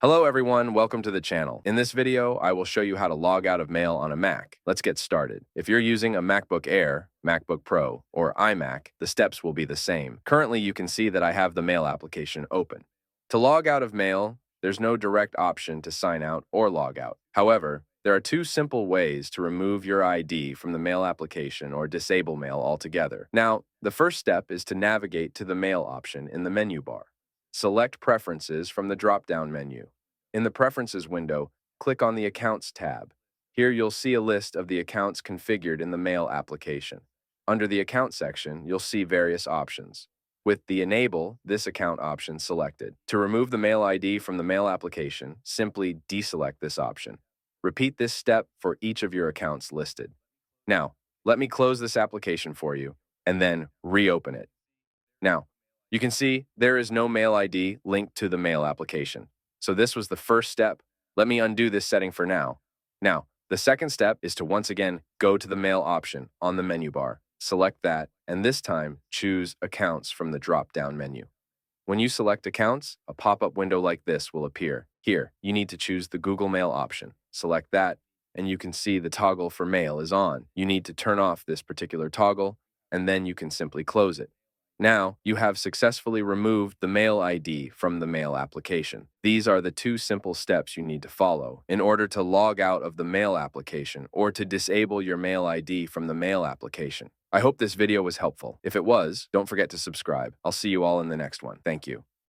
Hello everyone, welcome to the channel. In this video, I will show you how to log out of mail on a Mac. Let's get started. If you're using a MacBook Air, MacBook Pro, or iMac, the steps will be the same. Currently, you can see that I have the Mail application open. To log out of Mail, there's no direct option to sign out or log out. However, there are two simple ways to remove your ID from the Mail application or disable Mail altogether. Now, the first step is to navigate to the Mail option in the menu bar. Select Preferences from the drop-down menu. In the Preferences window, click on the Accounts tab. Here you'll see a list of the accounts configured in the Mail application. Under the Account section, you'll see various options, with the Enable this account option selected. To remove the Mail ID from the Mail application, simply deselect this option. Repeat this step for each of your accounts listed. Now, let me close this application for you, and then reopen it. Now, you can see there is no Mail ID linked to the Mail application. So this was the first step. Let me undo this setting for now. Now, the second step is to once again go to the Mail option on the menu bar. Select that, and this time choose Accounts from the drop-down menu. When you select Accounts, a pop-up window like this will appear. Here, you need to choose the Google Mail option. Select that, and you can see the toggle for Mail is on. You need to turn off this particular toggle, and then you can simply close it. Now, you have successfully removed the Mail ID from the Mail application. These are the two simple steps you need to follow in order to log out of the Mail application or to disable your Mail ID from the Mail application. I hope this video was helpful. If it was, don't forget to subscribe. I'll see you all in the next one. Thank you.